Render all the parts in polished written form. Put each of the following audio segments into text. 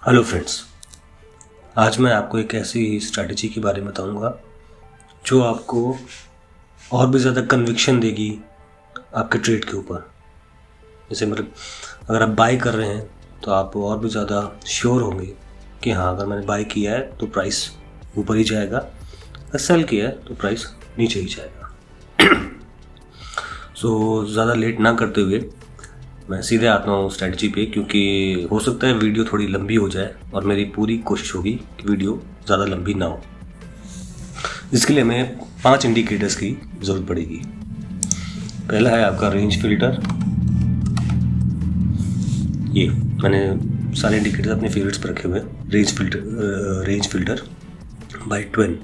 Hello friends, आज मैं आपको एक ऐसी स्ट्रैटेजी के बारे में बताऊंगा जो आपको और भी ज़्यादा कन्विक्शन देगी आपके ट्रेड के ऊपर। जैसे मतलब अगर आप बाई कर रहे हैं तो आप और भी ज़्यादा श्योर होंगे कि हाँ, अगर मैंने बाई किया है तो प्राइस ऊपर ही जाएगा, अगर सेल किया है तो प्राइस नीचे ही जाएगा। सो ज़्यादा लेट ना करते हुए मैं सीधे आता हूँ स्ट्रैटेजी पे, क्योंकि हो सकता है वीडियो थोड़ी लंबी हो जाए और मेरी पूरी कोशिश होगी कि वीडियो ज़्यादा लंबी ना हो। इसके लिए हमें 5 इंडिकेटर्स की ज़रूरत पड़ेगी। पहला है आपका रेंज फिल्टर। ये मैंने सारे इंडिकेटर्स अपने फेवरेट्स पर रखे हुए हैं। Range filter by twain.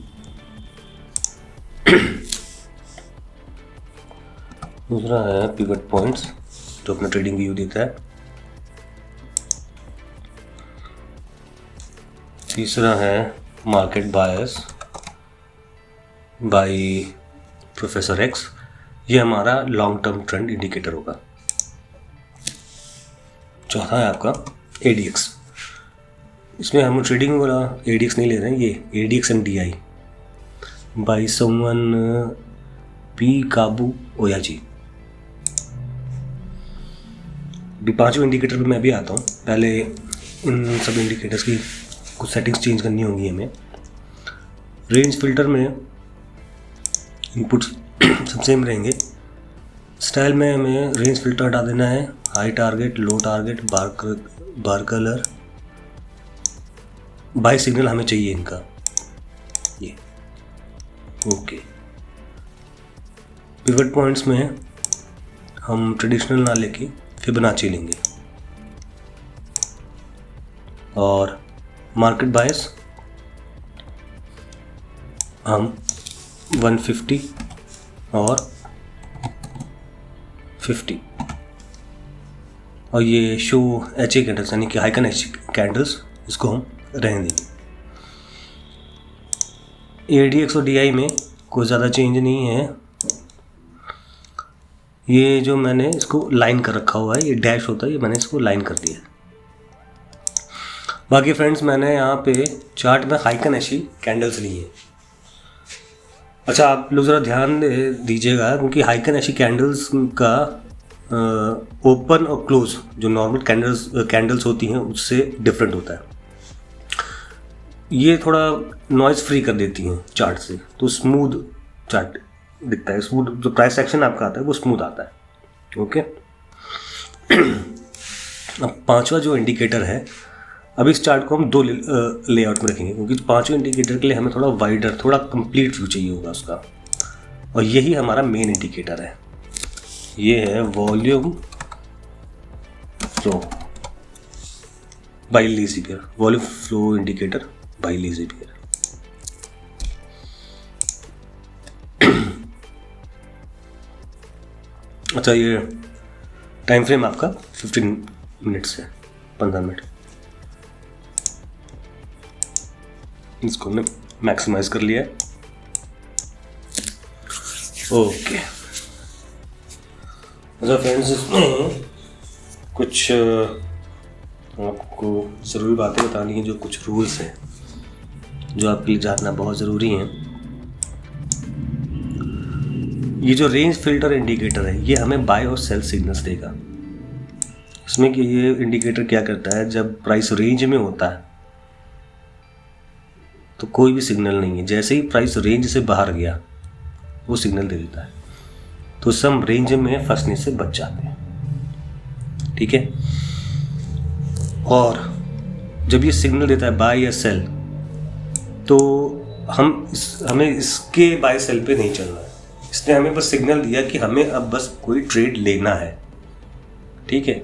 दूसरा है पिवट पॉइंट्स, जो अपना ट्रेडिंग व्यू देता है। तीसरा है market bias by professor x. ये हमारा लॉन्ग टर्म ट्रेंड इंडिकेटर होगा। चौथा है आपका एडीएक्स। इसमें हम ट्रेडिंग वाला एडीएक्स नहीं ले रहे हैं, ये ADX and DI by someone P काबू ओयाजी। भी 5 इंडिकेटर पे मैं भी आता हूँ। पहले इन सब इंडिकेटर्स की कुछ सेटिंग्स चेंज करनी होंगी हमें। रेंज फिल्टर में इनपुट्स सब सेम रहेंगे। स्टाइल में हमें रेंज फिल्टर हटा देना है। हाई टारगेट, लो टारगेट, बार कलर, बाय सिग्नल हमें चाहिए इनका, ये ओके। पिवट पॉइंट्स में हम ट्रेडिशनल ना लेके फिबोनाची लेंगे। और मार्केट बायस हम 150 और 50 और ये शो HA कैंडल्स यानी कि हाइकन HA कैंडल्स, इसको हम रहने देंगे। ADX और DI में कोई ज़्यादा चेंज नहीं है। ये जो मैंने इसको लाइन कर रखा हुआ है, ये डैश होता है, ये मैंने इसको लाइन कर दिया है। बाकी फ्रेंड्स, मैंने यहाँ पे चार्ट में हाइकन HA कैंडल्स ली है। अच्छा, आप लोग ज़रा ध्यान दीजिएगा, क्योंकि हाइकन HA कैंडल्स का ओपन और क्लोज जो नॉर्मल कैंडल्स होती हैं उससे डिफरेंट होता है। ये थोड़ा नॉइज़ फ्री कर देती हैं चार्ट से, तो स्मूथ चार्ट दिखता है। स्मूथ जो प्राइस एक्शन आपका आता है वो स्मूथ आता है, ओके। अब 5वां जो इंडिकेटर है, अब इस चार्ट को हम 2 लेआउट में रखेंगे, क्योंकि 5वें इंडिकेटर के लिए हमें थोड़ा वाइडर, थोड़ा कंप्लीट व्यू चाहिए होगा उसका, और यही हमारा मेन इंडिकेटर है। ये है volume flow by lazy bear, volume flow indicator by lazy bear. अच्छा, ये टाइम फ्रेम आपका 15 मिनट्स है, 15 मिनट। इसको हमने मैक्सिमाइज कर लिया है, ओके। अच्छा फ्रेंड्स, इसमें कुछ आपको ज़रूरी बातें बतानी है, जो कुछ रूल्स हैं जो आपके लिए जानना बहुत ज़रूरी हैं। ये जो रेंज फिल्टर इंडिकेटर है, ये हमें बाय और सेल सिग्नल्स देगा। इसमें कि ये इंडिकेटर क्या करता है, जब प्राइस रेंज में होता है तो कोई भी सिग्नल नहीं है, जैसे ही प्राइस रेंज से बाहर गया वो सिग्नल दे देता है, तो हम रेंज में फंसने से बच जाते हैं, ठीक है। और जब ये सिग्नल देता है बाय या सेल, तो हमें इसके बाय सेल पे नहीं चलना है। इसने हमें बस सिग्नल दिया कि हमें अब बस कोई ट्रेड लेना है, ठीक है,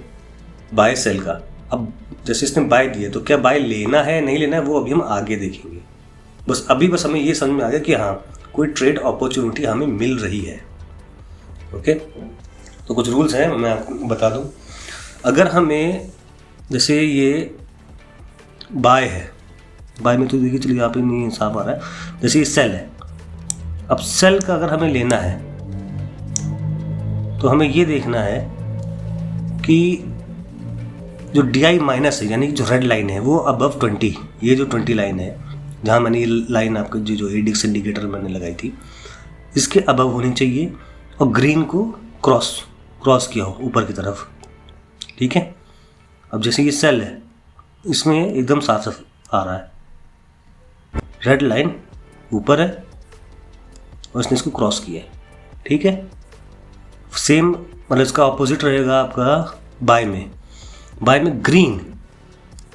बाय सेल का। अब जैसे इसने बाय दिया, तो क्या बाय लेना है नहीं लेना है वो अभी हम आगे देखेंगे। बस हमें ये समझ में आ गया कि हाँ, कोई ट्रेड अपॉर्चुनिटी हमें मिल रही है, ओके। तो कुछ रूल्स हैं, मैं आपको बता दूं। अगर हमें, जैसे ये बाय है, बाय में तो देखिए, चलिए यहाँ पे नहीं साफ आ रहा है, जैसे ये सेल है। अब सेल का अगर हमें लेना है तो हमें ये देखना है कि जो DI माइनस है यानी जो रेड लाइन है वो अबव 20, ये जो 20 लाइन है जहाँ मैंने ये लाइन आपको जो ADX इंडिकेटर मैंने लगाई थी इसके अबव होनी चाहिए और ग्रीन को क्रॉस किया हो ऊपर की तरफ। ठीक है, अब जैसे ये सेल है इसमें एकदम साफ साफ आ रहा है, रेड लाइन ऊपर है और इसने इसको क्रॉस किया है। ठीक है, सेम मतलब इसका ऑपोजिट रहेगा आपका बाय में ग्रीन।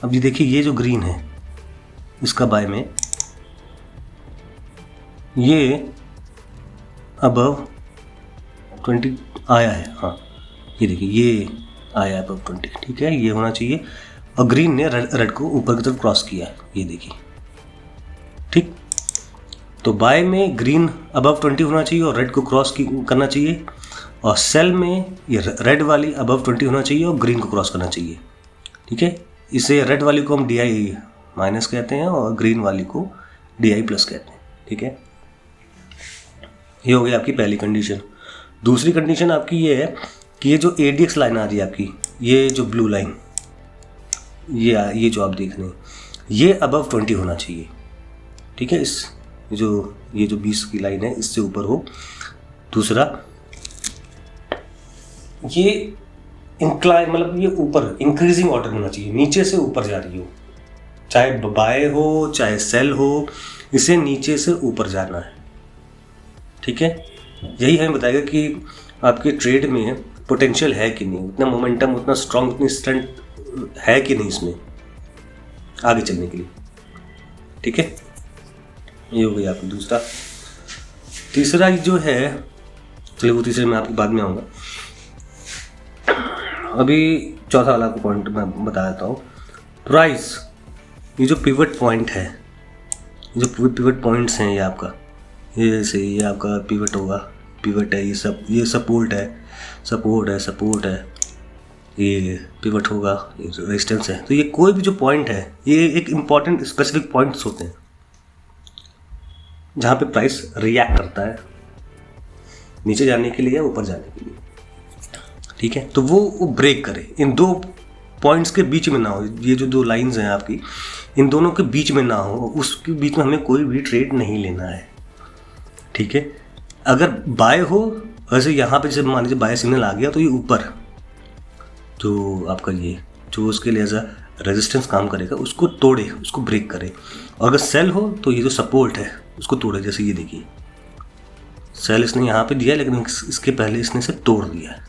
अब ये देखिए ये जो ग्रीन है इसका बाय में ये अबव 20 आया है। हाँ ये देखिए ये आया है अबव 20। ठीक है, ये होना चाहिए और ग्रीन ने रेड को ऊपर की तरफ क्रॉस किया है, ये देखिए। ठीक, तो बाय में ग्रीन अबव 20 होना चाहिए और रेड को क्रॉस करना चाहिए, और सेल में ये रेड वाली अबव 20 होना चाहिए और ग्रीन को क्रॉस करना चाहिए। ठीक है, इसे रेड वाली को हम DI माइनस कहते हैं और ग्रीन वाली को DI प्लस कहते हैं। ठीक है, ये हो गई आपकी पहली कंडीशन। दूसरी कंडीशन आपकी ये है कि ये जो ADX लाइन आ रही है आपकी, ये जो ब्लू लाइन ये जो आप देख रहे हैं ये अबव 20 होना चाहिए। ठीक है, ये जो 20 की लाइन है इससे ऊपर हो। दूसरा, ये इंक्लाइन मतलब ये ऊपर इंक्रीजिंग ऑर्डर होना चाहिए, नीचे से ऊपर जा रही हो, चाहे बाय हो चाहे सेल हो, इसे नीचे से ऊपर जाना है। ठीक है, यही हमें बताएगा कि आपके ट्रेड में पोटेंशियल है कि नहीं, उतना मोमेंटम, उतना स्ट्रॉन्ग, उतनी स्ट्रेंथ है कि नहीं इसमें आगे चलने के लिए। ठीक है, ये हो गया आपका दूसरा। तीसरा जो है, चलिए वो तीसरे में आपकी बाद में आऊँगा, अभी चौथा वाला को पॉइंट मैं बता देता हूँ। प्राइस, ये जो पिवट पॉइंट है, जो पिवट पॉइंट्स हैं ये आपका, ये जैसे ये आपका पिवट होगा, पिवट है, ये सपोर्ट है, ये पिवट होगा, ये रेजिस्टेंस है। तो ये कोई भी जो पॉइंट है ये एक इम्पॉर्टेंट स्पेसिफिक पॉइंट्स होते हैं जहाँ पे प्राइस रिएक्ट करता है नीचे जाने के लिए या ऊपर जाने के लिए। ठीक है, तो वो ब्रेक करे, इन दो पॉइंट्स के बीच में ना हो, ये जो दो लाइंस हैं आपकी इन दोनों के बीच में ना हो, उसके बीच में हमें कोई भी ट्रेड नहीं लेना है। ठीक है, अगर बाय हो, वैसे यहाँ पे जैसे मान लीजिए बाय सिग्नल आ गया तो ये ऊपर जो आपका ये जो उसके लिए एज अ रेजिस्टेंस काम करेगा उसको तोड़े, उसको ब्रेक करे। और अगर सेल हो तो ये जो सपोर्ट है उसको तोड़े। जैसे ये देखिए सेल इसने यहाँ पे दिया लेकिन इसके पहले इसने इसे तोड़ दिया है,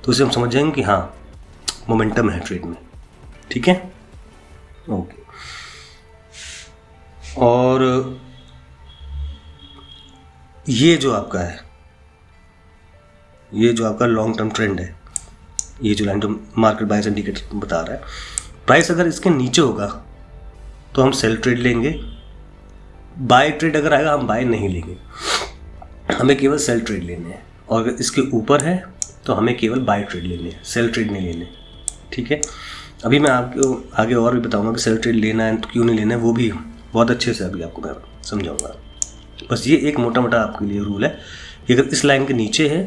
तो इसे हम समझ जाएंगे कि हाँ मोमेंटम है ट्रेड में। ठीक है, ओके। और ये जो आपका है, ये जो आपका लॉन्ग टर्म ट्रेंड है, ये जो लाइन मार्केट बायर्स इंडिकेटर बता रहा है, प्राइस अगर इसके नीचे होगा तो हम सेल ट्रेड लेंगे, बाय ट्रेड अगर आएगा हम बाय नहीं लेंगे, हमें केवल सेल ट्रेड लेने हैं। और अगर इसके ऊपर है तो हमें केवल बाय ट्रेड लेने हैं, सेल ट्रेड नहीं लेने। ठीक है, अभी मैं आपको आगे और भी बताऊंगा कि सेल ट्रेड लेना है तो क्यों नहीं लेना है, वो भी बहुत अच्छे से अभी आपको मैं समझाऊंगा। बस ये एक मोटा मोटा आपके लिए रूल है कि अगर इस लाइन के नीचे है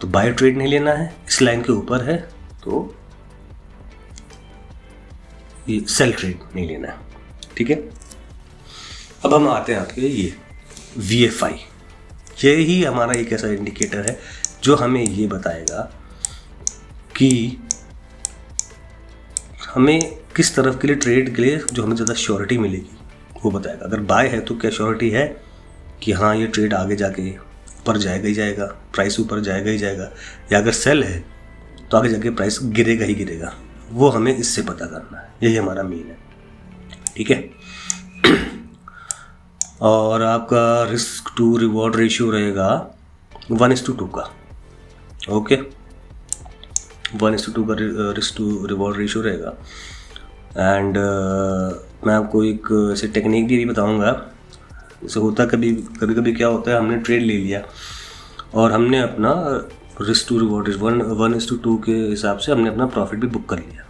तो बाय ट्रेड नहीं लेना है, इस लाइन के ऊपर है तो ये सेल ट्रेड नहीं लेना है। ठीक है, अब हम आते हैं आपके ये VFI। ये ही हमारा एक ऐसा इंडिकेटर है जो हमें ये बताएगा कि हमें किस तरफ के लिए ट्रेड के लिए जो हमें ज़्यादा श्योरिटी मिलेगी वो बताएगा। अगर बाय है तो क्या श्योरिटी है कि हाँ ये ट्रेड आगे जाके ऊपर जाएगा ही जाएगा, प्राइस ऊपर जाएगा ही जाएगा, या अगर सेल है तो आगे जाके प्राइस गिरेगा ही गिरेगा, वो हमें इससे पता करना है। यही हमारा मेन है। ठीक है, और आपका रिस्क टू रिवॉर्ड रेशियो रहेगा 1:2 का। ओके, 1:2 का रिस्क टू रिवॉर्ड रेशियो रहेगा। एंड मैं आपको एक ऐसे टेक्निक भी बताऊंगा। जैसे होता कभी कभी क्या होता है, हमने ट्रेड ले लिया और हमने अपना रिस्क टू रिवॉर्ड 1:2 के हिसाब से हमने अपना प्रॉफिट भी बुक कर लिया,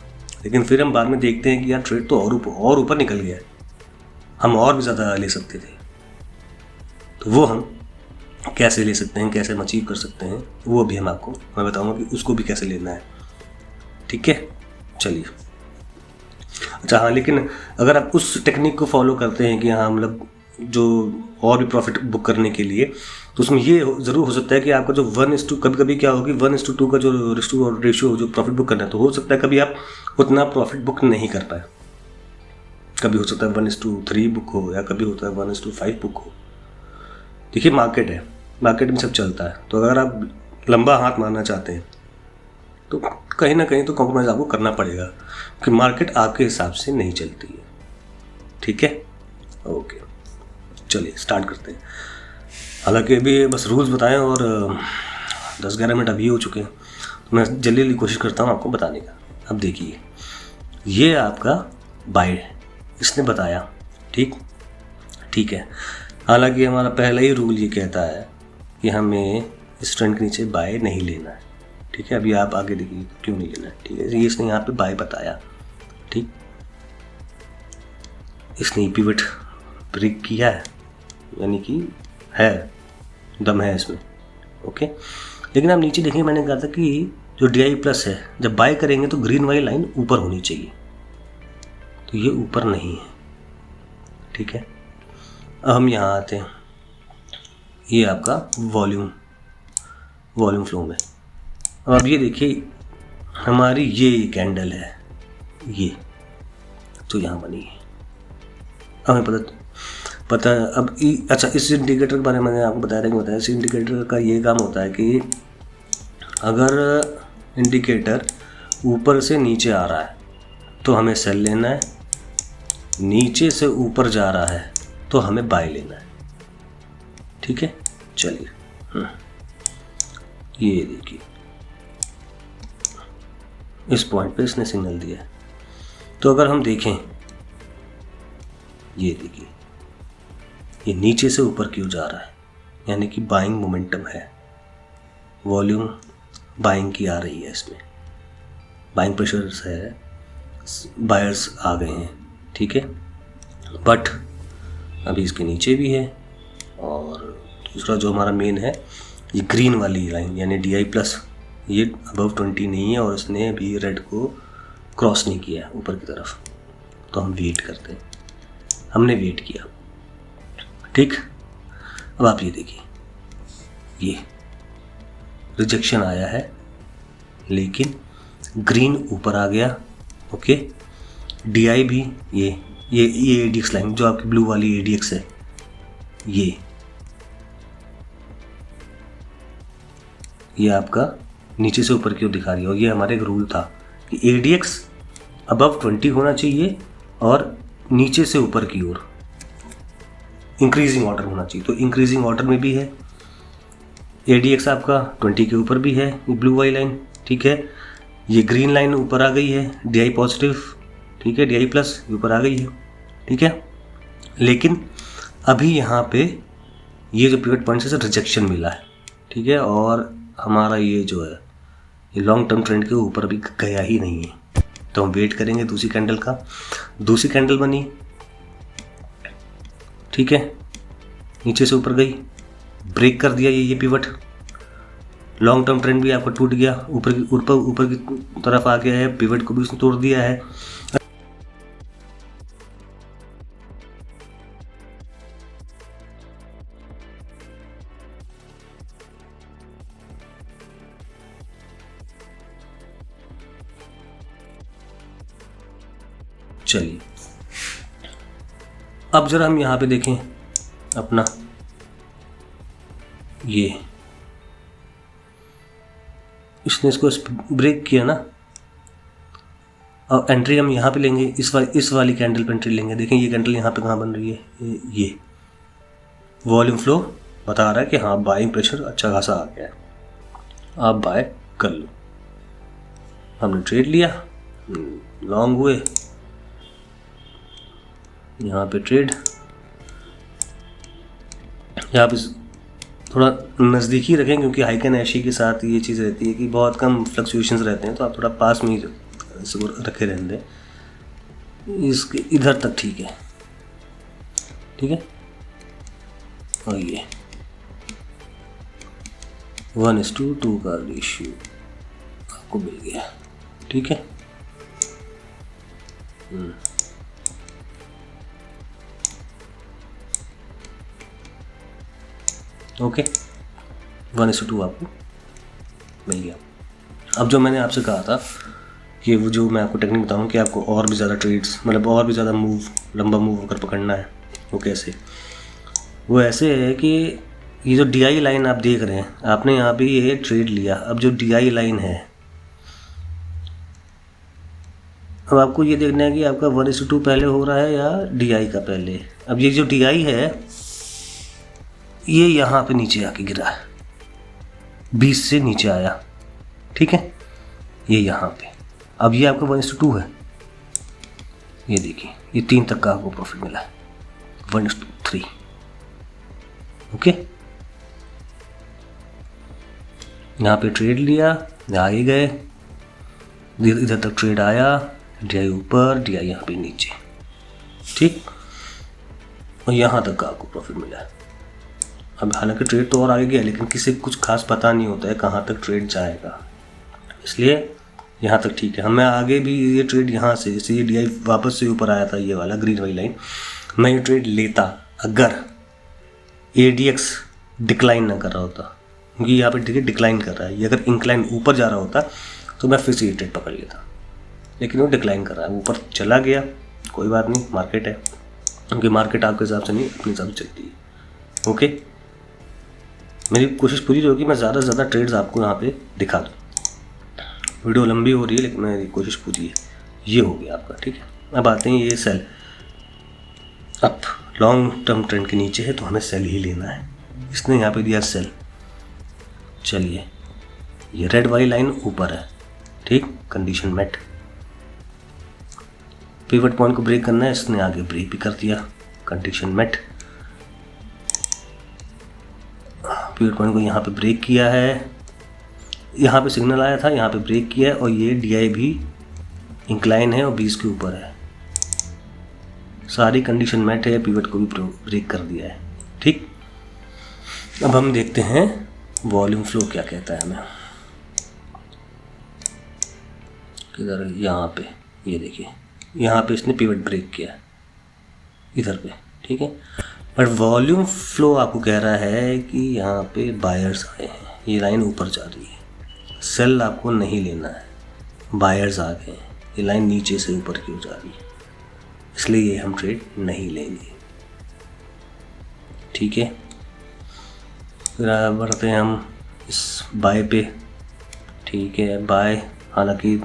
लेकिन फिर हम बाद में देखते हैं कि यार ट्रेड तो और ऊपर निकल गया है, हम और भी ज़्यादा ले सकते थे। तो वो हम कैसे ले सकते हैं, कैसे हम अचीव कर सकते हैं, वो अभी मैं बताऊंगा कि उसको भी कैसे लेना है। ठीक है, चलिए। अच्छा हाँ, लेकिन अगर आप उस टेक्निक को फॉलो करते हैं कि हाँ मतलब जो और भी प्रॉफिट बुक करने के लिए, तो उसमें ये ज़रूर हो सकता है कि आपका जो 1:2, कभी कभी क्या होगी 1:2 का जो रेशियो जो प्रॉफिट बुक करना है, तो हो सकता है कभी आप उतना प्रॉफिट बुक नहीं कर पाए। कभी हो सकता है 1:3 बुक हो, या कभी होता है 1:5 बुक हो। देखिए मार्केट है, मार्केट में सब चलता है, तो अगर आप लंबा हाथ मारना चाहते हैं तो कहीं ना कहीं तो कॉम्प्रोमाइज़ आपको करना पड़ेगा, कि मार्केट आपके हिसाब से नहीं चलती है। ठीक है, ओके, चलिए स्टार्ट करते हैं। हालांकि अभी बस रूल्स बताएं और 10-11 मिनट अभी हो चुके हैं, तो मैं जल्दी जल्दी कोशिश करता हूँ आपको बताने का। अब देखिए, ये आपका बाय है, इसने बताया, ठीक है। हालांकि हमारा पहला ही रूल ये कहता है कि हमें इस ट्रेंड के नीचे बाय नहीं लेना है। ठीक है, अभी आप आगे देखिए क्यों नहीं लेना है। ठीक है, ये इसने यहाँ पे बाय बताया, ठीक, इसने पिवट ब्रेक किया है, यानी कि है दम है इसमें। ओके, लेकिन आप नीचे देखेंगे, मैंने कहा था कि जो DI+ है, जब बाय करेंगे तो ग्रीन वाली लाइन ऊपर होनी चाहिए, तो ये ऊपर नहीं है। ठीक है, अब हम यहाँ आते हैं, ये आपका वॉल्यूम फ्लो में। अब आप ये देखिए, हमारी ये कैंडल है, ये तो यहाँ बनी है, हमें पता अब अच्छा, इस इंडिकेटर के बारे में मैंने आपको बताया था कि बताया, इस इंडिकेटर का ये काम होता है कि अगर इंडिकेटर ऊपर से नीचे आ रहा है तो हमें सेल लेना है, नीचे से ऊपर जा रहा है तो हमें बाय लेना है। ठीक है, चलिए, ये देखिए इस पॉइंट पे इसने सिग्नल दिया है, तो अगर हम देखें, ये देखिए ये नीचे से ऊपर क्यों जा रहा है, यानी कि बाइंग मोमेंटम है, वॉल्यूम बाइंग की आ रही है, इसमें बाइंग प्रेशर्स है, बायर्स आ गए हैं। ठीक है, बट अभी इसके नीचे भी है, और दूसरा जो हमारा मेन है, ये ग्रीन वाली लाइन यानी DI+, ये अबव 20 नहीं है, और उसने अभी रेड को क्रॉस नहीं किया ऊपर की तरफ, तो हम वेट करते हैं। हमने वेट किया, ठीक। अब आप ये देखिए, ये रिजेक्शन आया है, लेकिन ग्रीन ऊपर आ गया। ओके, DI भी ये ADX लाइन जो आपकी ब्लू वाली ADX है, ये आपका नीचे से ऊपर क्यों दिखा रही है, और ये हमारा एक रूल था कि ADX अबव 20 होना चाहिए और नीचे से ऊपर की ओर इंक्रीजिंग ऑर्डर होना चाहिए, तो इंक्रीजिंग ऑर्डर में भी है। ADX आपका 20 के ऊपर भी है, ये ब्लू वाली लाइन। ठीक है, ये ग्रीन लाइन ऊपर आ गई है, DI+, ठीक है, DI+ ऊपर आ गई है। ठीक है, लेकिन अभी यहाँ पे ये जो पिवट पॉइंट से रिजेक्शन मिला है। ठीक है, और हमारा ये जो है ये लॉन्ग टर्म ट्रेंड के ऊपर अभी गया ही नहीं है, तो हम वेट करेंगे दूसरी कैंडल का। दूसरी कैंडल बनी, ठीक है, नीचे से ऊपर गई, ब्रेक कर दिया ये पिवट, लॉन्ग टर्म ट्रेंड भी आपका टूट गया, ऊपर की तरफ आ गया है, पिवट को भी उसने तोड़ दिया है। चलिए, अब जरा हम यहाँ पे देखें अपना, ये इसने इसको ब्रेक किया ना, और एंट्री हम यहाँ पे लेंगे, इस वाली कैंडल पे एंट्री लेंगे। देखें ये कैंडल यहाँ पे कहाँ बन रही है, ये वॉल्यूम फ्लो बता रहा है कि हाँ बाइंग प्रेशर अच्छा खासा आ गया है, आप बाय कर लो। हमने ट्रेड लिया, लॉन्ग हुए, यहाँ पे ट्रेड, यहाँ पे थोड़ा नज़दीकी रखें, क्योंकि हाइक एंड ऐशी के साथ ये चीज़ रहती है कि बहुत कम फ्लक्चुएशंस रहते हैं, तो आप थोड़ा पास में ही इसको रखे रहने दें। इसके इधर तक ठीक है, ठीक है, और ये 1:2 का रेशियो आपको मिल गया। ठीक है। ओके, 1:2 आपको मिल गया। अब जो मैंने आपसे कहा था कि वो जो मैं आपको टेक्निक बताऊँ कि आपको और भी ज़्यादा ट्रेड्स, मतलब और भी ज़्यादा मूव, लंबा मूव अगर पकड़ना है, वो कैसे, वो ऐसे है कि ये जो DI लाइन आप देख रहे हैं, आपने यहाँ पे ये ट्रेड लिया। अब जो DI लाइन है, अब आपको ये देखना है कि आपका 1:2 पहले हो रहा है या DI का पहले। अब ये जो DI है ये यहाँ पे नीचे आके गिरा है, 20 से नीचे आया, ठीक है, ये यहाँ पे। अब ये आपका 1:2 है, ये देखिए ये 3 तक का आपको प्रॉफिट मिला है, 1:3। ओके, यहाँ पे ट्रेड लिया, आगे गए, इधर तक ट्रेड आया, DI ऊपर, DI यहाँ पे नीचे, ठीक, और यहाँ तक का आपको प्रॉफिट मिला है। अब हालांकि ट्रेड तो और आगे गया, लेकिन किसी को कुछ खास पता नहीं होता है कहाँ तक ट्रेड जाएगा, इसलिए यहाँ तक ठीक है। हमें आगे भी ये ट्रेड यहाँ से, जैसे ये DI वापस से ऊपर आया था, ये वाला ग्रीन वाली लाइन, मैं ये ट्रेड लेता अगर ADX डिक्लाइन ना कर रहा होता, क्योंकि यहाँ पे देखिए डिक्लाइन कर रहा है। ये अगर इंक्लाइन ऊपर जा रहा होता तो मैं फिर से ये ट्रेड पकड़ लेता, लेकिन वो डिक्लाइन कर रहा है, ऊपर चला गया, कोई बात नहीं, मार्केट है, क्योंकि मार्केट आपके हिसाब से नहीं, अपने हिसाब से चलती है। ओके, मेरी कोशिश पूरी होगी मैं ज़्यादा से ज़्यादा ट्रेड्स आपको यहाँ पे दिखा दूँ। वीडियो लंबी हो रही है, लेकिन मेरी कोशिश पूरी है। ये हो गया आपका, ठीक है। अब आते हैं, ये sell up long term trend के नीचे है, तो हमें सेल ही लेना है। इसने यहाँ पे दिया सेल, चलिए ये रेड वाली लाइन ऊपर है, ठीक, कंडीशन मेट। पिवट पॉइंट को ब्रेक करना है, इसने आगे ब्रेक भी कर दिया, कंडीशन मेट। पिवट पॉइंट को यहाँ पे ब्रेक किया है, यहाँ पे सिग्नल आया था, यहाँ पे ब्रेक किया है, और ये DI भी इंक्लाइन है और 20 के ऊपर है, सारी कंडीशन मेट है, पिवट को भी ब्रेक कर दिया है, ठीक। अब हम देखते हैं वॉल्यूम फ्लो क्या कहता है हमें। किधर, यहाँ पे, ये देखिए यहाँ पे इसने पिवट ब्रेक किया इधर पे, ठीक है। बट वॉल्यूम फ्लो आपको कह रहा है कि यहाँ पे बायर्स आए हैं, ये लाइन ऊपर जा रही है, सेल आपको नहीं लेना है, बायर्स आ गए हैं, ये लाइन नीचे से ऊपर की ओर जा रही है, इसलिए ये हम ट्रेड नहीं लेंगे, ठीक है। फिर बढ़ते हैं हम इस बाय पे, ठीक है। बाय हालांकि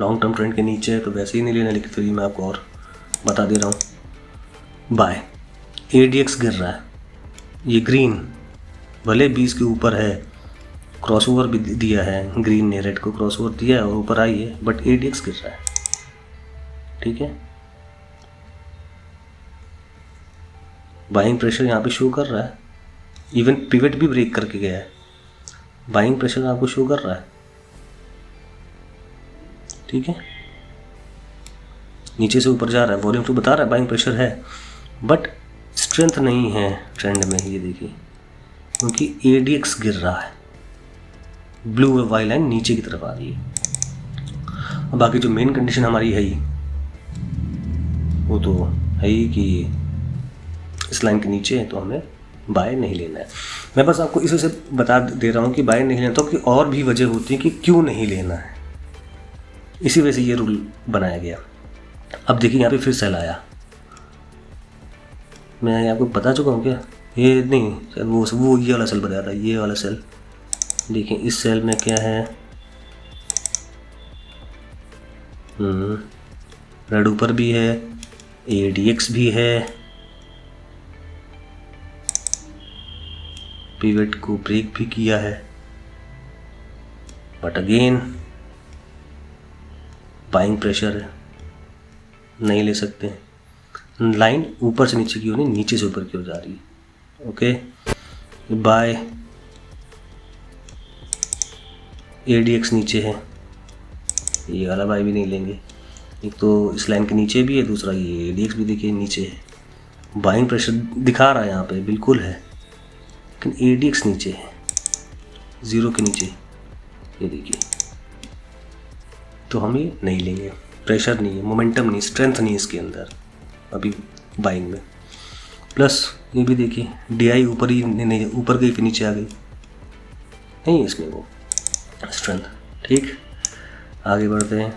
लॉन्ग टर्म ट्रेंड के नीचे है तो वैसे ही नहीं लेना, लेकिन फिर मैं आपको और बता दे रहा हूँ। बाय ADX गिर रहा है, ये ग्रीन भले 20 के ऊपर है, क्रॉसओवर भी दिया है, ग्रीन ने रेड को क्रॉसओवर दिया है और ऊपर आई है, बट ADX गिर रहा है, ठीक है। बाइंग प्रेशर यहाँ पे शो कर रहा है, इवन पिवट भी ब्रेक करके गया है, बाइंग प्रेशर आपको शो कर रहा है, ठीक है। नीचे से ऊपर जा रहा है, वॉल्यूम तो बता रहा है बाइंग प्रेशर है, बट स्ट्रेंथ नहीं है ट्रेंड में, ये देखिए, क्योंकि ADX गिर रहा है, ब्लू वाई लाइन नीचे की तरफ आ रही है। अब बाकी जो मेन कंडीशन हमारी है ही, वो तो है ही कि इस लाइन के नीचे है, तो हमें बाय नहीं लेना है। मैं बस आपको इस वजह से बता दे रहा हूँ कि बाय नहीं लेना, तो कि और भी वजह होती है कि क्यों नहीं लेना है, इसी वजह से ये रूल बनाया गया। अब देखिए यहाँ पे फिर सेल आया, मैं आपको बता चुका हूँ क्या, ये नहीं, वो ये वाला सेल बताया था, ये वाला सेल देखिए। इस सेल में क्या है, रेड ऊपर भी है, ADX भी है, पिवट को ब्रेक भी किया है, बट अगेन बाइंग प्रेशर है, नहीं ले सकते। लाइन ऊपर से नीचे की ओर नहीं, नीचे से ऊपर की ओर जा रही है, ओके। बाय ADX नीचे है, ये वाला बाय भी नहीं लेंगे, एक तो इस लाइन के नीचे भी है, दूसरा ये ADX भी देखिए नीचे है, बाइंग प्रेशर दिखा रहा है यहाँ पे बिल्कुल है, लेकिन ADX नीचे है, 0 के नीचे, ये देखिए तो हम ये नहीं लेंगे। प्रेशर नहीं है, मोमेंटम नहीं, स्ट्रेंथ नहीं इसके अंदर अभी बाइंग में। प्लस ये भी देखिए DI ऊपर ही नहीं, ऊपर गई फिर नीचे आ गई, नहीं इसमें वो स्ट्रेंथ। ठीक, आगे बढ़ते हैं।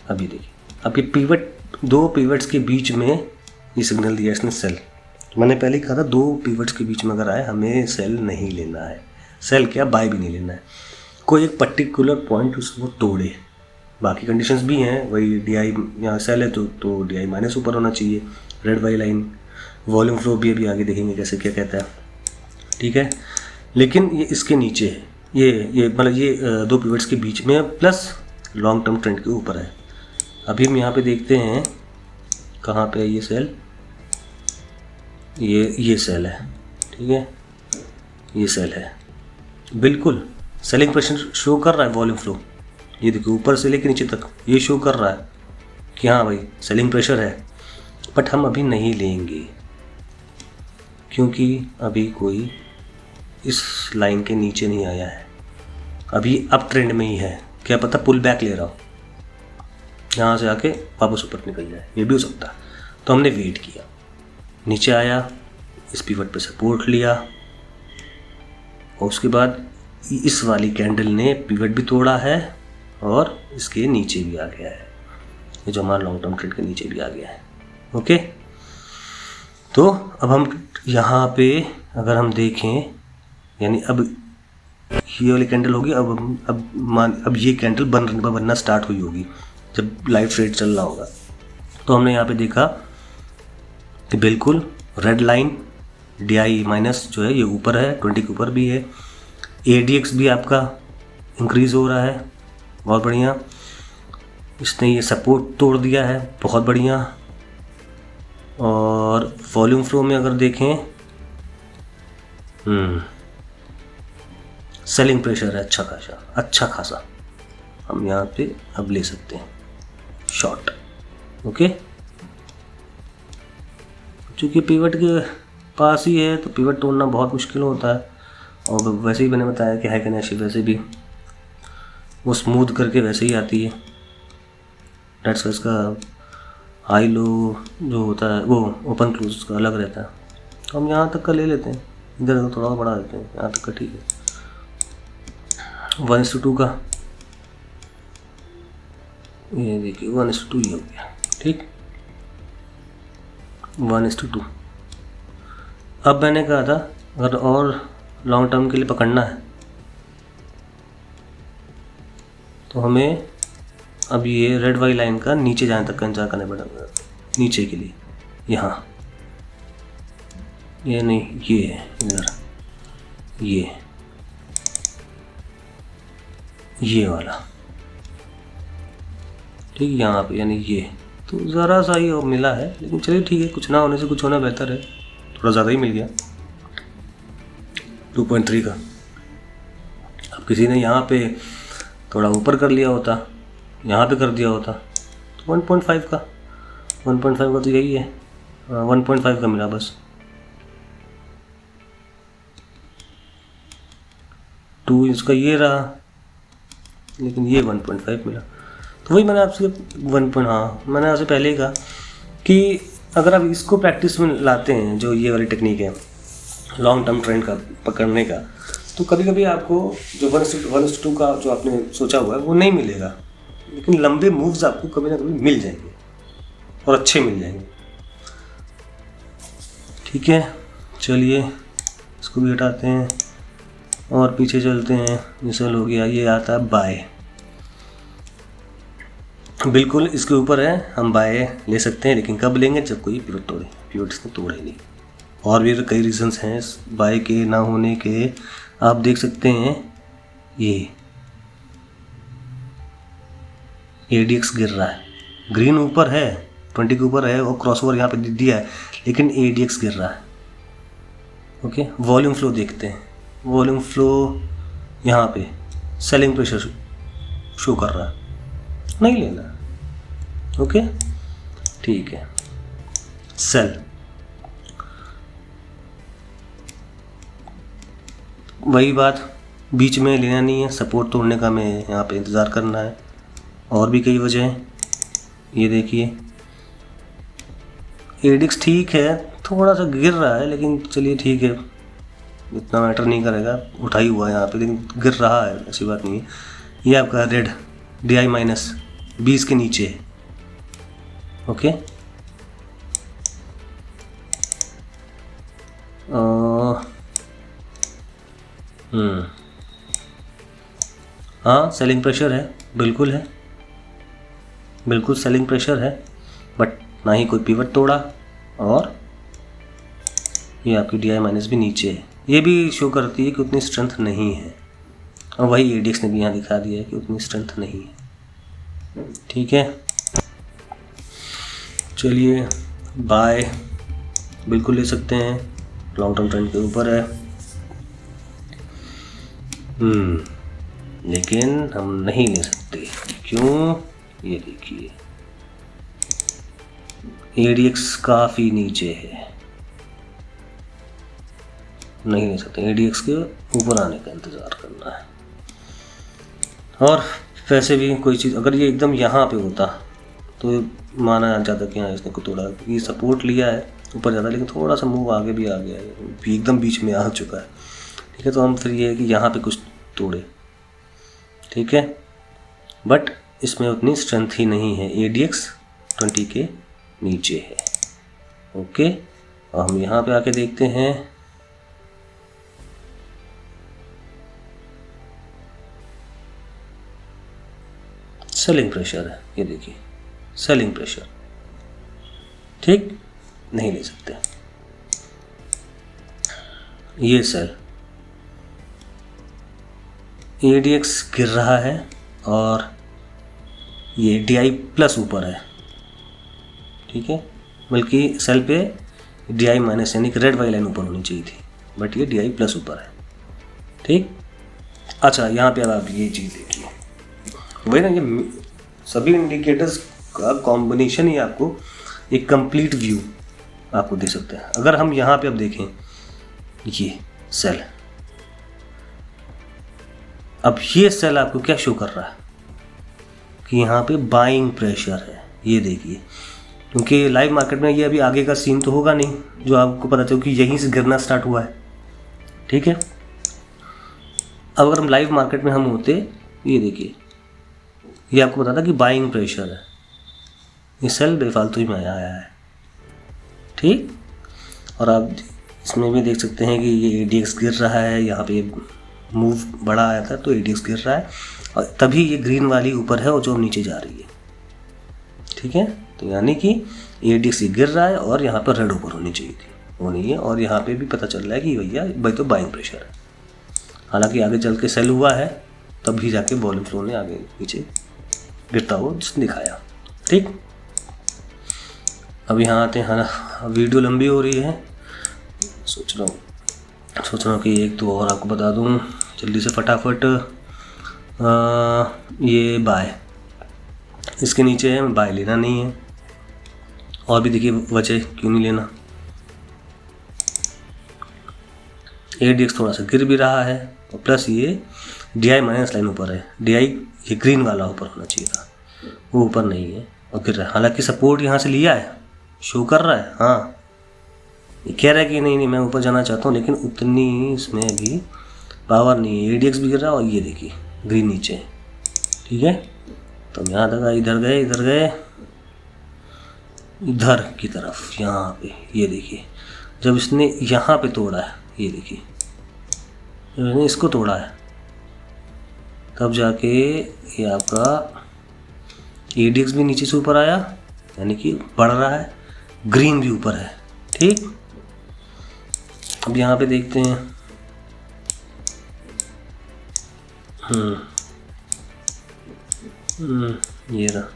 अभी देखिए, अब ये पिवट, 2 पिवट्स के बीच में ये सिग्नल दिया इसने सेल। मैंने पहले ही कहा था 2 पिवट्स के बीच में अगर आए हमें सेल नहीं लेना है, सेल क्या बाय भी नहीं लेना है। कोई एक पर्टिकुलर पॉइंट उसको तोड़े, बाकी कंडीशंस भी हैं, वही DI यहाँ सेल है तो DI माइनस ऊपर होना चाहिए, रेड वाली लाइन। वॉल्यूम फ्लो भी अभी आगे देखेंगे कैसे क्या कहता है, ठीक है। लेकिन ये इसके नीचे है, ये मतलब ये 2 पिवट्स के बीच में प्लस लॉन्ग टर्म ट्रेंड के ऊपर है। अभी हम यहाँ पे देखते हैं कहाँ पे है ये सेल, ये सेल है, ठीक है, ये सेल है, बिल्कुल सेलिंग प्रेशर शो कर रहा है। वॉल्यूम फ्लो ये देखिए ऊपर से लेकर नीचे तक ये शो कर रहा है कि हाँ भाई सेलिंग प्रेशर है, बट हम अभी नहीं लेंगे क्योंकि अभी कोई इस लाइन के नीचे नहीं आया है, अभी अप ट्रेंड में ही है। क्या पता पुल बैक ले रहा हो, यहाँ से आके वापस ऊपर निकल जाए, ये भी हो सकता है। तो हमने वेट किया, नीचे आया, इस पिवट पे सपोर्ट लिया, और उसके बाद इस वाली कैंडल ने पिवट भी तोड़ा है और इसके नीचे भी आ गया है, ये जो हमारा लॉन्ग टर्म ट्रेंड के नीचे भी आ गया है। ओके, तो अब हम यहाँ पे अगर हम देखें, यानी अब ये वाली कैंडल होगी, अब ये कैंडल बनना स्टार्ट हुई होगी जब लाइव ट्रेड चल रहा होगा। तो हमने यहाँ पे देखा कि बिल्कुल रेड लाइन DI माइनस जो है ये ऊपर है, 20 के ऊपर भी है। ADX भी आपका इंक्रीज़ हो रहा है, बहुत बढ़िया। इसने ये सपोर्ट तोड़ दिया है, बहुत बढ़िया। और वॉल्यूम फ्लो में अगर देखें, सेलिंग प्रेशर है अच्छा खासा, हम यहाँ पे अब ले सकते हैं शॉर्ट। ओके, चूँकि पिवट के पास ही है तो पिवट तोड़ना बहुत मुश्किल होता है, और वैसे ही मैंने बताया कि हाइकनेशी वैसे भी वो स्मूथ करके वैसे ही आती है। डेट्स इसका हाई लो जो होता है वो ओपन क्लोज का अलग रहता है। तो हम यहाँ तक का ले लेते हैं, इधर थोड़ा बढ़ा देते हैं, यहाँ तक का ठीक है। 1:2 का ये देखिए 1:2 ही हो गया, ठीक, 1:2। अब मैंने कहा था अगर और लॉन्ग टर्म के लिए पकड़ना है तो हमें अब ये रेड वाली लाइन का नीचे जाने तक का इंतजार करना पड़ेगा। नीचे के लिए यहाँ ये नहीं, ये है इधर, ये वाला, ठीक, यहाँ पे यानी ये तो ज़रा सा ही मिला है, लेकिन चलिए ठीक है, कुछ ना होने से कुछ होना बेहतर है। थोड़ा ज़्यादा ही मिल गया 2.3 का। अब किसी ने यहाँ पे थोड़ा ऊपर कर लिया होता, यहाँ पे कर दिया होता तो 1.5 का तो यही है, 1.5 का मिला बस। 2 इसका ये रहा, लेकिन ये 1.5 मिला। तो वही मैंने आपसे मैंने आपसे पहले ही कहा कि अगर आप इसको प्रैक्टिस में लाते हैं, जो ये वाली टेक्निक है लॉन्ग टर्म ट्रेंड का पकड़ने का, तो कभी कभी आपको जो 1:2 का जो आपने सोचा हुआ है वो नहीं मिलेगा, लेकिन लंबे मूव्स आपको कभी ना कभी मिल जाएंगे और अच्छे मिल जाएंगे। ठीक है, चलिए इसको भी हटाते हैं और पीछे चलते हैं। जैसे हो गया, ये आता है बाय, बिल्कुल इसके ऊपर है, हम बाय ले सकते हैं, लेकिन कब लेंगे? जब कोई पिवट तोड़े। पिवट इसने तोड़े नहीं। और भी कई रीजंस हैं इस बाय के ना होने के। आप देख सकते हैं ये ADX गिर रहा है, ग्रीन ऊपर है, 20 के ऊपर है और क्रॉसओवर यहाँ पे दिया है, लेकिन ADX गिर रहा है। ओके, वॉल्यूम फ्लो देखते हैं। वॉल्यूम फ्लो यहाँ पे सेलिंग प्रेशर शो कर रहा है, नहीं लेना। ओके, ठीक है, सेल वही बात, बीच में लेना नहीं है, सपोर्ट तोड़ने का हमें यहाँ पे इंतज़ार करना है। और भी कई वजह हैं। ये देखिए एडिक्स ठीक है, थोड़ा सा गिर रहा है, लेकिन चलिए ठीक है, इतना मैटर नहीं करेगा, उठा ही हुआ है यहाँ पे, लेकिन गिर रहा है, ऐसी बात नहीं है। ये आपका रेड DI माइनस 20 के नीचे है। ओके, हाँ सेलिंग प्रेशर है, बिल्कुल है, बिल्कुल सेलिंग प्रेशर है, बट ना ही कोई पिवट तोड़ा, और ये आपकी DI माइनस भी नीचे है। ये भी शो करती है कि उतनी स्ट्रेंथ नहीं है, और वही ADX ने भी यहाँ दिखा दिया है कि उतनी स्ट्रेंथ नहीं है। ठीक है, चलिए बाय बिल्कुल ले सकते हैं, लॉन्ग टर्म ट्रेंड के ऊपर है। लेकिन हम नहीं ले सकते, क्यों? ये देखिए ADX काफ़ी नीचे है, नहीं ले सकते, ADX के ऊपर आने का इंतज़ार करना है। और वैसे भी कोई चीज़ अगर ये एकदम यहाँ पे होता तो माना जाता कि हाँ इसने को तोड़ा, क्योंकि सपोर्ट लिया है ऊपर ज़्यादा, लेकिन थोड़ा सा मूव आगे भी आ गया है, एकदम बीच में आ चुका है। ठीक है, तो हम फिर ये है कि यहाँ पे कुछ तोड़े, ठीक है, बट इसमें उतनी स्ट्रेंथ ही नहीं है, ADX 20 के नीचे है। ओके, और हम यहाँ पे आके देखते हैं, सेलिंग प्रेशर है, ये देखिए सेलिंग प्रेशर, ठीक, नहीं ले सकते। ये सेल ADX गिर रहा है और ये DI प्लस ऊपर है, ठीक है, बल्कि सेल पे DI माइनस यानी कि रेड वाली लाइन ऊपर होनी चाहिए थी, बट ये DI प्लस ऊपर है। ठीक, अच्छा यहाँ पे अब आप ये चीज़ देखिए, वही ना, ये सभी इंडिकेटर्स का कॉम्बिनेशन ही आपको एक कंप्लीट व्यू आपको दे सकता है। अगर हम यहाँ पे अब देखें ये सेल, अब ये सेल आपको क्या शो कर रहा है कि यहाँ पे बाइंग प्रेशर है, ये देखिए, क्योंकि लाइव मार्केट में ये अभी आगे का सीन तो होगा नहीं जो आपको पता चले कि यहीं से गिरना स्टार्ट हुआ है। ठीक है, अब अगर हम लाइव मार्केट में हम होते, ये देखिए ये आपको बताता कि बाइंग प्रेशर है, ये सेल बेफालतू ही में आया है। ठीक, और आप इसमें भी देख सकते हैं कि ये ADX गिर रहा है, यहाँ पे मूव बड़ा आया था तो ADX गिर रहा है, और तभी ये ग्रीन वाली ऊपर है और जो नीचे जा रही है। ठीक है, तो यानी कि ADX गिर रहा है और यहाँ पर रेड ऊपर होनी चाहिए थी, वो नहीं है, और यहाँ पे भी पता चल रहा है कि भैया भाई तो बाइंग प्रेशर है। हालांकि आगे चल के सेल हुआ है, तब भी जाके वॉल्यूम फ्लो ने आगे पीछे गिरता हुआ दिखाया। ठीक, अब यहाँ आते हैं, वीडियो लंबी हो रही है, सोच रहा हूँ कि एक तो और आपको बता दूँ जल्दी से फटाफट। ये बाय, इसके नीचे है, बाय लेना नहीं है, और भी देखिए वजह क्यों नहीं लेना। ADX थोड़ा सा गिर भी रहा है, और प्लस ये DI माइनस लाइन ऊपर है, DI ये ग्रीन वाला ऊपर होना चाहिए था, वो ऊपर नहीं है और गिर रहा है। हालांकि सपोर्ट यहाँ से लिया है, शो कर रहा है, हाँ ये कह रहा है कि नहीं मैं ऊपर जाना चाहता हूँ, लेकिन उतनी इसमें अभी पावर नहीं है। ADX भी गिर रहा है और ये देखिए ग्रीन नीचे है। ठीक है, तो हम यहाँ तक इधर गए इधर की तरफ, यहाँ पे ये देखिए जब इसने यहाँ पे तोड़ा है, ये देखिए जब इसने इसको तोड़ा है तब जाके ये आपका ADX भी नीचे से ऊपर आया, यानी कि बढ़ रहा है, ग्रीन भी ऊपर है। ठीक, अब यहाँ पे देखते हैं, ये रहा,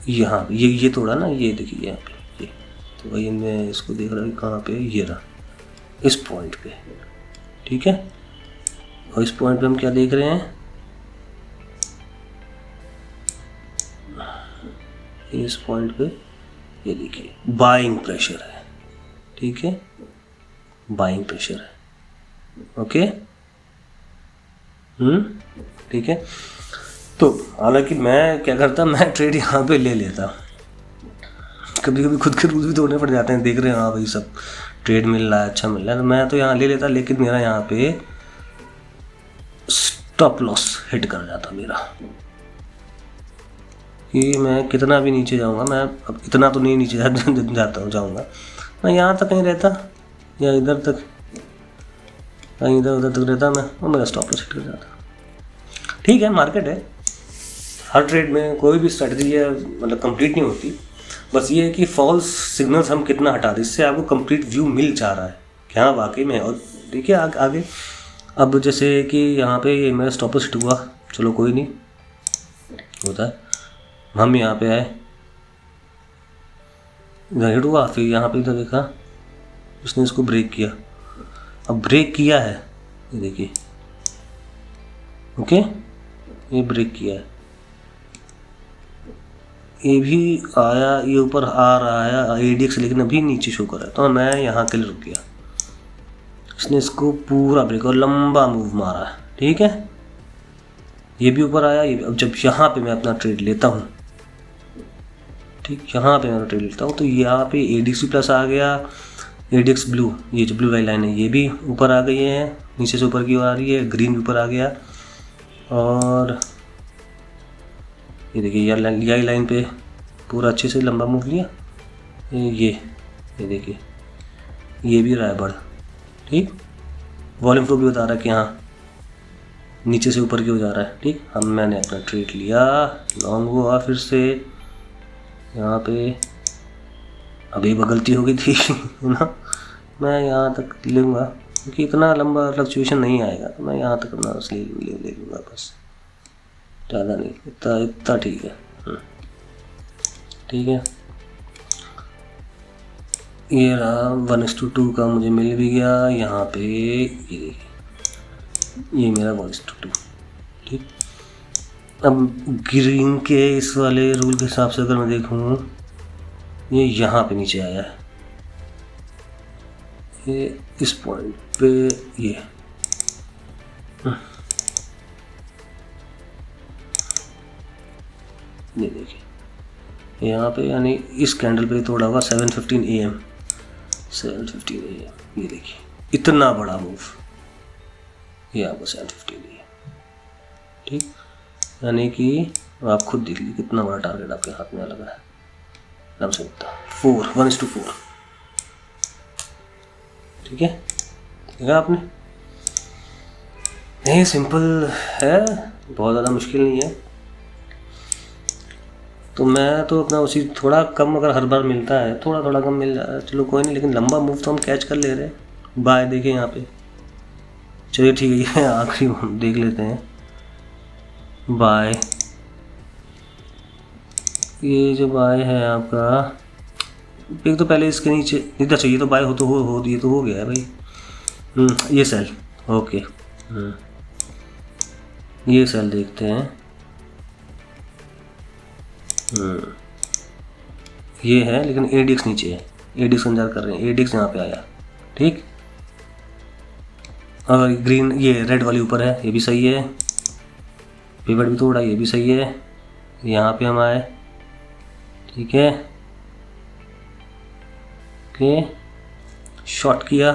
यहाँ ये तोड़ा ना, ये देखिए यहाँ पे, ये तो भाई मैं इसको देख रहा हूँ कहाँ पे, ये रहा इस पॉइंट पे। ठीक है, और इस पॉइंट पे हम क्या देख रहे हैं, इस पॉइंट पे ये देखिए बाइंग प्रेशर है। ठीक है, बाइंग प्रेशर है। ओके, ठीक है। तो हालांकि मैं क्या करता, मैं ट्रेड यहाँ पे ले लेता। कभी कभी खुद के रूल्स भी तोड़ने पड़ जाते हैं, देख रहे हैं हाँ भाई सब ट्रेड मिल रहा है, अच्छा मिल रहा है, तो मैं तो यहाँ ले लेता। लेकिन मेरा यहाँ पे स्टॉप लॉस हिट कर जाता मेरा, कि मैं कितना भी नीचे जाऊँगा, मैं अब इतना तो नहीं नीचे जाऊँगा, मैं यहाँ तक कहीं रहता या इधर तक, कहीं इधर उधर तक रहता मैं, और मेरा स्टॉप लॉस हिट कर जाता। ठीक है, मार्केट है, हर ट्रेड में कोई भी स्ट्रेटजी है मतलब कंप्लीट नहीं होती। बस ये है कि फॉल्स सिग्नल्स हम कितना हटा दें, इससे आपको कंप्लीट व्यू मिल जा रहा है कि हाँ वाकई में। और देखिए आगे अब जैसे कि यहाँ पे ये मेरा स्टॉप लॉस हिट हुआ, चलो कोई नहीं, होता है। हम यहाँ पे आए, इधर हिट हुआ, फिर यहाँ पे इधर देखा, उसने इसको ब्रेक किया। अब ब्रेक किया है, ये देखिए, ओके, ये ब्रेक किया है, ये भी आया, ये ऊपर आ रहा है ADX, लेकिन अभी नीचे शो कर रहा है, तो मैं यहाँ के लिए रुक गया। इसने इसको पूरा ब्रेक और लंबा मूव मारा है, ठीक है, ये भी ऊपर आया, ये भी। अब जब यहाँ पे मैं अपना ट्रेड लेता हूँ, ठीक, यहाँ पे मैं ट्रेड लेता हूँ, तो यहाँ पे ADX प्लस आ गया, ADX ब्लू, ये जो ब्लू वाली लाइन है ये भी ऊपर आ गई है, नीचे से ऊपर की ओर आ रही है, ग्रीन भी ऊपर आ गया, और ये देखिए यही लाइन पे पूरा अच्छे से लंबा मूव लिया। ये देखिए, ये भी रहा है बढ़, ठीक, वॉल्यूम फ्लो भी बता रहा है कि हाँ नीचे से ऊपर की हो जा रहा है, ठीक। हम मैंने अपना ट्रेड लिया, लॉन्ग हुआ, फिर से यहाँ पे, अब एक गलती हो गई थी ना, मैं यहाँ तक लूँगा क्योंकि इतना लंबा फ्लक्चुएशन नहीं आएगा, तो मैं यहाँ तक अपना ले लूँगा बस, ज़्यादा नहीं, इतना ठीक है, ठीक है। ये रहा 1:2 का मुझे मिल भी गया यहाँ पे, ये देखिए, ये मेरा 1:2, ठीक। अब ग्रीन के इस वाले रूल के हिसाब से अगर मैं देखूँ, ये यहाँ पे नीचे आया है, ये इस पॉइंट पे, ये देखिए यहाँ पे, यानी इस कैंडल पे तोड़ा होगा 7:15 AM, 7:15 AM, ये देखिए इतना बड़ा मूव, ये आपको 7:15 AM, ठीक। यानी कि आप खुद देख लीजिए कितना बड़ा टारगेट आपके हाथ में लगा है, एकदम से 1:4, ठीक है, देखा आपने। नहीं, सिंपल है, बहुत ज़्यादा मुश्किल नहीं है। तो मैं तो अपना उसी थोड़ा कम, अगर हर बार मिलता है थोड़ा थोड़ा कम मिल रहा है, चलो कोई नहीं, लेकिन लंबा मूव तो हम कैच कर ले रहे हैं। बाय देखिए यहाँ पे, चलिए ठीक है, ये आखिरी हम देख लेते हैं, बाय। ये जो बाय है आपका, एक तो पहले इसके नीचे इधर चाहिए, तो बाय हो ये तो हो गया है भाई। ये सेल, ओके, ये सेल देखते हैं, ये है, लेकिन ADX नीचे है, ADX इंतजार कर रहे हैं, ADX यहाँ पे आया, ठीक। और ग्रीन, ये रेड वाली ऊपर है, ये भी सही है, पिवट भी तोड़ा, ये भी सही है, यहाँ पे हम आए, ठीक है, ओके, शॉर्ट किया,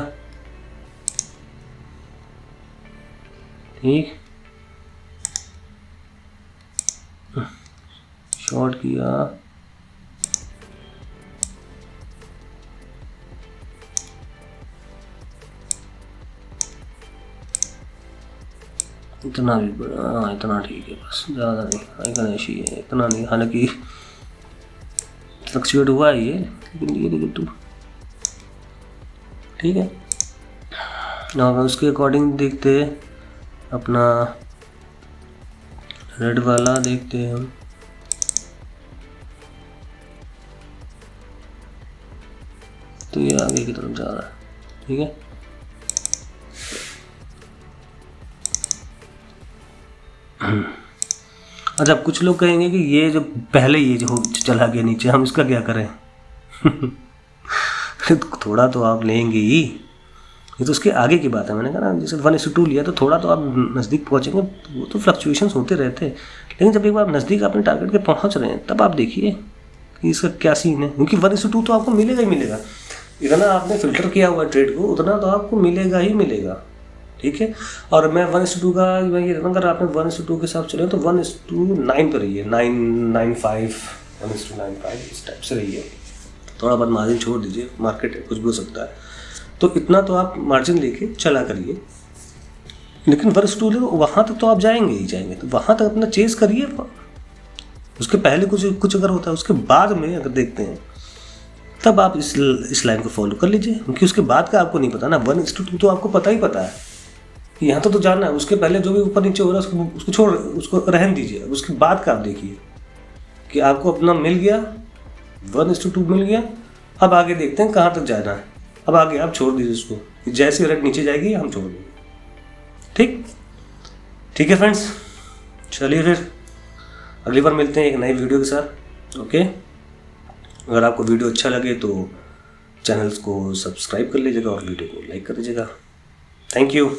ठीक, शॉर्ट किया, इतना भी बड़ा, हाँ इतना ठीक है, बस ज़्यादा नहीं, इतना ऐसी है, इतना नहीं, हालांकि फ्लक्चुएट हुआ है ये, लेकिन ये देखिए टू, ठीक है। और उसके अकॉर्डिंग देखते हैं, अपना रेड वाला देखते हैं हम, तो ये आगे की तरफ जा रहा है, ठीक है। अच्छा, कुछ लोग कहेंगे कि ये जो पहले ये जो चला गया नीचे, हम इसका क्या करें थोड़ा तो आप लेंगे ही, ये तो उसके आगे की बात है। मैंने कहा ना, जैसे 1:2 लिया तो थोड़ा तो आप नज़दीक पहुँचेंगे, वो तो फ्लक्चुएशंस होते रहते हैं, लेकिन जब एक बार नज़दीक अपने टारगेट के पहुँच रहे हैं तब आप देखिए कि इसका क्या सीन है, क्योंकि 1:2 तो आपको मिलेगा ही मिलेगा। इतना आपने फिल्टर किया हुआ ट्रेड को, उतना तो आपको मिलेगा ही मिलेगा, ठीक है। और मैं 1:2 का मैं ये अगर आपने 1:2 के हिसाब चले तो 1:9 पर रही है, 9:5 1:9:5 इस टाइप से रही है। थोड़ा बहुत मार्जिन छोड़ दीजिए, मार्केट है, कुछ भी हो सकता है, तो इतना तो आप मार्जिन लेके चला करिए। लेकिन 1:2 ले वहाँ तक तो आप जाएंगे ही जाएंगे, तो वहाँ तक अपना चेस करिए। उसके पहले कुछ अगर होता है, उसके बाद में अगर देखते हैं तब आप इस लाइन को फॉलो कर लीजिए, क्योंकि उसके बाद का आपको नहीं पता ना। 1:2 तो आपको पता ही पता है कि यहाँ तो जाना है, उसके पहले जो भी ऊपर नीचे हो रहा है उसको छोड़, उसको रहन दीजिए। उसके बाद का आप देखिए कि आपको अपना मिल गया, 1:2 मिल गया, अब आगे देखते हैं कहाँ तक जाना है। अब आगे आप छोड़ दीजिए उसको, कि जैसे रेट नीचे जाएगी हम छोड़ देंगे। ठीक है फ्रेंड्स, चलिए फिर अगली बार मिलते हैं एक नई वीडियो के साथ। ओके, अगर आपको वीडियो अच्छा लगे तो चैनल्स को सब्सक्राइब कर लीजिएगा और वीडियो को लाइक कर दीजिएगा। Thank you.